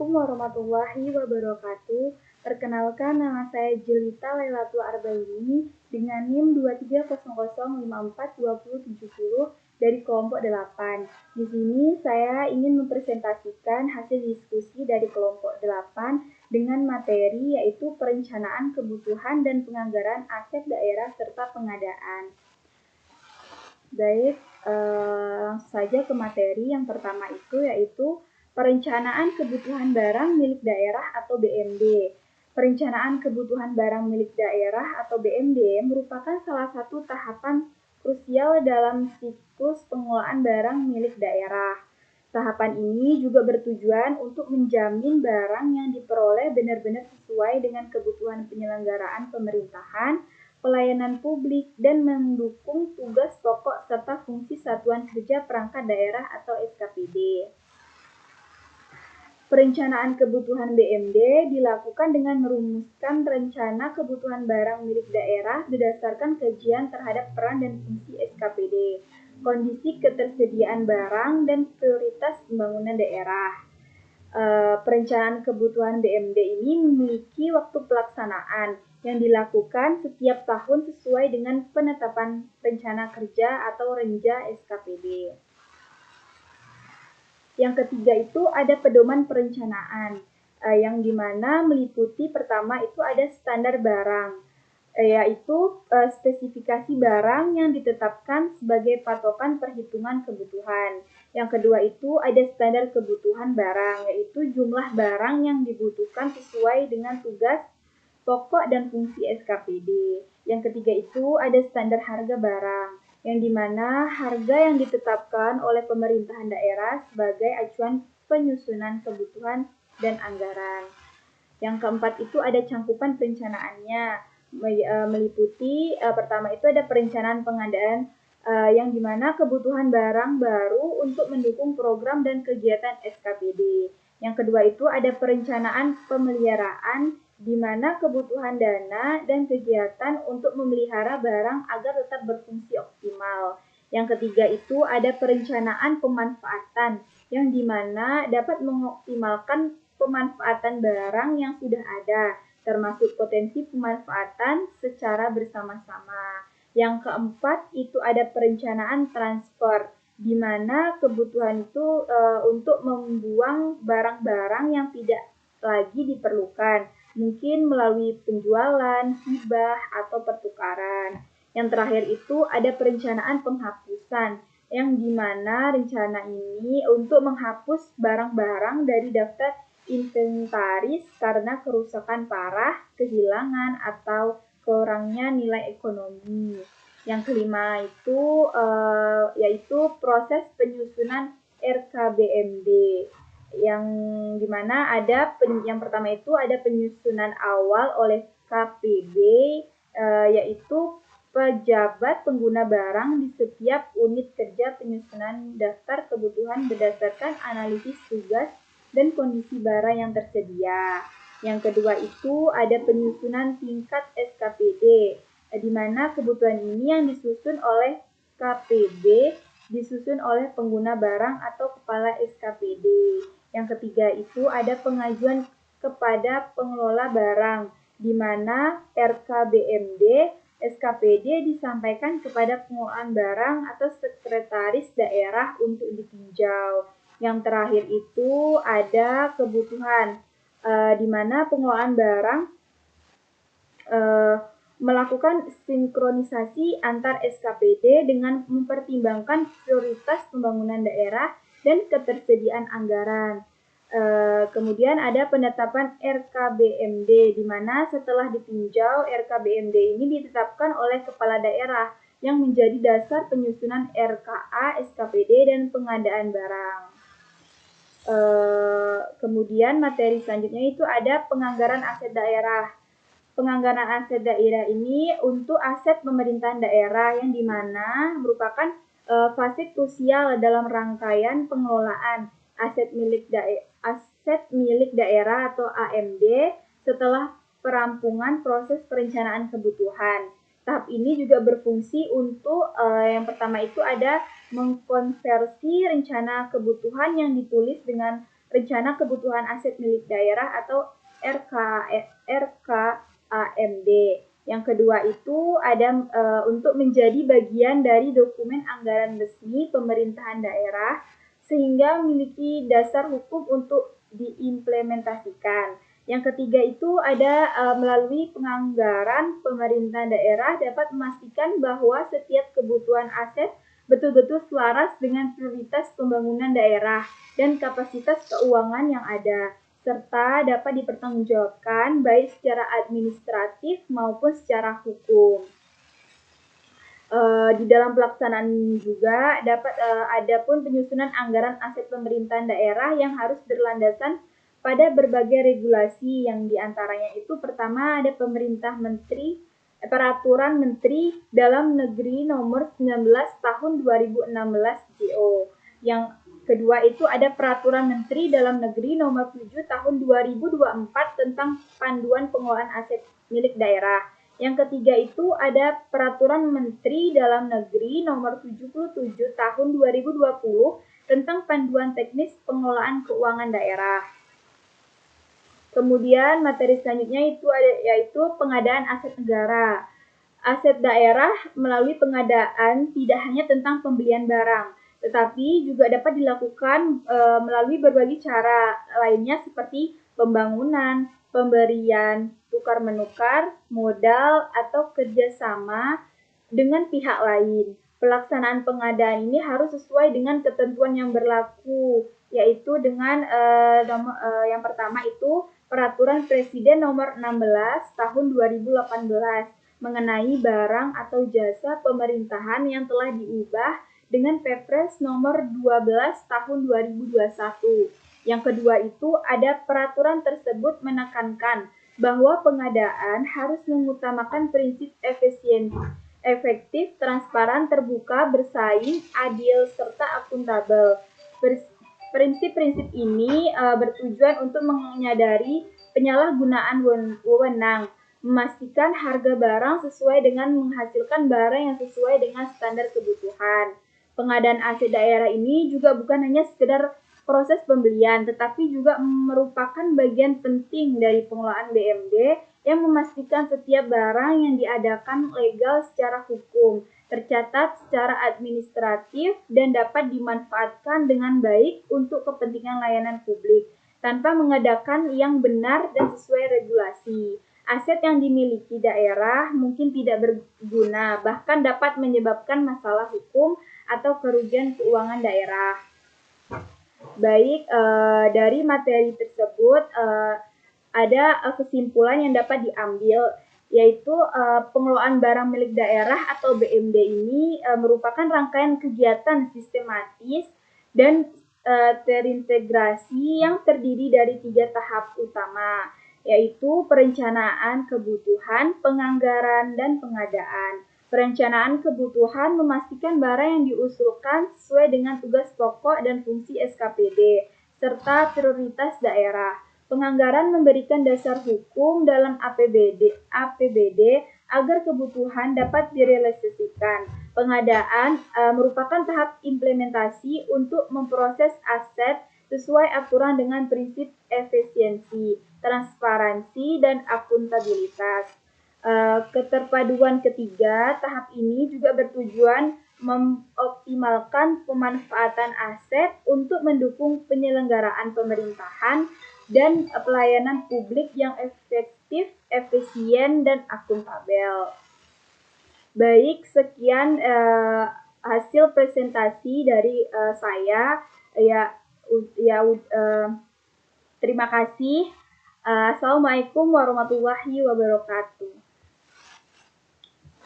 Assalamualaikum warahmatullahi wabarakatuh. Perkenalkan, nama saya Jelita Lailatul Arbaini dengan NIM 2300542070 dari kelompok 8. Di sini saya ingin mempresentasikan hasil diskusi dari kelompok 8 dengan materi yaitu perencanaan kebutuhan dan penganggaran aset daerah serta pengadaan. Baik, langsung saja ke materi. Yang pertama itu yaitu perencanaan kebutuhan barang milik daerah atau BMD. Perencanaan kebutuhan barang milik daerah atau BMD merupakan salah satu tahapan krusial dalam siklus pengelolaan barang milik daerah. Tahapan ini juga bertujuan untuk menjamin barang yang diperoleh benar-benar sesuai dengan kebutuhan penyelenggaraan pemerintahan, pelayanan publik, dan mendukung tugas pokok serta fungsi Satuan Kerja Perangkat Daerah atau SKPD. Perencanaan kebutuhan BMD dilakukan dengan merumuskan rencana kebutuhan barang milik daerah berdasarkan kajian terhadap peran dan fungsi SKPD, kondisi ketersediaan barang, dan prioritas pembangunan daerah. Perencanaan kebutuhan BMD ini memiliki waktu pelaksanaan yang dilakukan setiap tahun sesuai dengan penetapan rencana kerja atau renja SKPD. Yang ketiga itu ada pedoman perencanaan, yang dimana meliputi pertama itu ada standar barang, yaitu spesifikasi barang yang ditetapkan sebagai patokan perhitungan kebutuhan. Yang kedua itu ada standar kebutuhan barang, yaitu jumlah barang yang dibutuhkan sesuai dengan tugas pokok dan fungsi SKPD. Yang ketiga itu ada standar harga barang, yang dimana harga yang ditetapkan oleh pemerintahan daerah sebagai acuan penyusunan kebutuhan dan anggaran. Yang keempat itu ada cangkupan perencanaannya, meliputi pertama itu ada perencanaan pengadaan, yang dimana kebutuhan barang baru untuk mendukung program dan kegiatan SKPD. Yang kedua itu ada perencanaan pemeliharaan, di mana kebutuhan dana dan kegiatan untuk memelihara barang agar tetap berfungsi optimal. Yang ketiga itu ada perencanaan pemanfaatan, yang dimana dapat mengoptimalkan pemanfaatan barang yang sudah ada, termasuk potensi pemanfaatan secara bersama-sama. Yang keempat itu ada perencanaan transfer, di mana kebutuhan itu untuk membuang barang-barang yang tidak lagi diperlukan, mungkin melalui penjualan, hibah, atau pertukaran. Yang terakhir itu ada perencanaan penghapusan, yang dimana rencana ini untuk menghapus barang-barang dari daftar inventaris karena kerusakan parah, kehilangan, atau kurangnya nilai ekonomi. Yang kelima itu yaitu proses penyusunan RKBMD, yang dimana ada yang pertama itu ada penyusunan awal oleh KPB, yaitu pejabat pengguna barang di setiap unit kerja penyusunan daftar kebutuhan berdasarkan analisis tugas dan kondisi barang yang tersedia. Yang kedua itu ada penyusunan tingkat SKPD, di mana kebutuhan ini yang disusun oleh KPB disusun oleh pengguna barang atau kepala SKPD. Yang ketiga itu ada pengajuan kepada pengelola barang, di mana RKBMD SKPD disampaikan kepada pengelolaan barang atau sekretaris daerah untuk ditinjau. Yang terakhir itu ada kebutuhan, di mana pengelolaan barang melakukan sinkronisasi antar SKPD dengan mempertimbangkan prioritas pembangunan daerah dan ketersediaan anggaran. Kemudian ada penetapan RKBMD, di mana setelah ditinjau RKBMD ini ditetapkan oleh kepala daerah yang menjadi dasar penyusunan RKA, SKPD, dan pengadaan barang. Kemudian materi selanjutnya itu ada penganggaran aset daerah. Penganggaran aset daerah ini untuk aset pemerintahan daerah, yang dimana merupakan fase krusial dalam rangkaian pengelolaan aset milik daerah atau AMD setelah perampungan proses perencanaan kebutuhan. Tahap ini juga berfungsi untuk yang pertama itu ada mengkonversi rencana kebutuhan yang ditulis dengan Rencana Kebutuhan Aset Milik Daerah atau RKAMD. Yang kedua itu ada untuk menjadi bagian dari dokumen anggaran resmi pemerintahan daerah sehingga memiliki dasar hukum untuk diimplementasikan. Yang ketiga itu ada melalui penganggaran pemerintah daerah dapat memastikan bahwa setiap kebutuhan aset betul-betul selaras dengan prioritas pembangunan daerah dan kapasitas keuangan yang ada, serta dapat dipertanggungjawabkan baik secara administratif maupun secara hukum. Di dalam pelaksanaan juga dapat ada pun penyusunan anggaran aset pemerintahan daerah yang harus berlandasan pada berbagai regulasi yang diantaranya itu pertama ada Peraturan Menteri Dalam Negeri Nomor 19 Tahun 2016 JO. Yang kedua itu ada Peraturan Menteri Dalam Negeri Nomor 7 Tahun 2024 tentang Panduan Pengelolaan Aset Milik Daerah. Yang ketiga itu ada Peraturan Menteri Dalam Negeri Nomor 77 Tahun 2020 tentang Panduan Teknis Pengelolaan Keuangan Daerah. Kemudian materi selanjutnya itu ada yaitu pengadaan aset negara. Aset daerah melalui pengadaan tidak hanya tentang pembelian barang, tetapi juga dapat dilakukan melalui berbagai cara lainnya seperti pembangunan, pemberian, tukar-menukar, modal, atau kerjasama dengan pihak lain. Pelaksanaan pengadaan ini harus sesuai dengan ketentuan yang berlaku, yaitu dengan yang pertama itu Peraturan Presiden Nomor 16 Tahun 2018 mengenai barang atau jasa pemerintahan yang telah diubah dengan Perpres Nomor 12 Tahun 2021. Yang kedua itu ada peraturan tersebut menekankan bahwa pengadaan harus mengutamakan prinsip efektif, transparan, terbuka, bersaing, adil, serta akuntabel. Prinsip-prinsip ini bertujuan untuk menyadari penyalahgunaan wewenang, memastikan harga barang sesuai dengan menghasilkan barang yang sesuai dengan standar kebutuhan. Pengadaan aset daerah ini juga bukan hanya sekedar proses pembelian, tetapi juga merupakan bagian penting dari pengelolaan BMD yang memastikan setiap barang yang diadakan legal secara hukum, tercatat secara administratif, dan dapat dimanfaatkan dengan baik untuk kepentingan layanan publik, tanpa mengadakan yang benar dan sesuai regulasi. Aset yang dimiliki daerah mungkin tidak berguna, bahkan dapat menyebabkan masalah hukum atau kerugian keuangan daerah. Baik, dari materi tersebut ada kesimpulan yang dapat diambil, yaitu pengelolaan barang milik daerah atau BMD ini merupakan rangkaian kegiatan sistematis dan terintegrasi yang terdiri dari 3 tahap utama, yaitu perencanaan kebutuhan, penganggaran, dan pengadaan. Perencanaan kebutuhan memastikan barang yang diusulkan sesuai dengan tugas pokok dan fungsi SKPD, serta prioritas daerah. Penganggaran memberikan dasar hukum dalam APBD agar kebutuhan dapat direalisasikan. Pengadaan merupakan tahap implementasi untuk memproses aset sesuai aturan dengan prinsip efisiensi, transparansi, dan akuntabilitas. Keterpaduan ketiga tahap ini juga bertujuan mengoptimalkan pemanfaatan aset untuk mendukung penyelenggaraan pemerintahan dan pelayanan publik yang efektif, efisien, dan akuntabel. Baik, sekian hasil presentasi dari saya. Terima kasih. Assalamualaikum warahmatullahi wabarakatuh.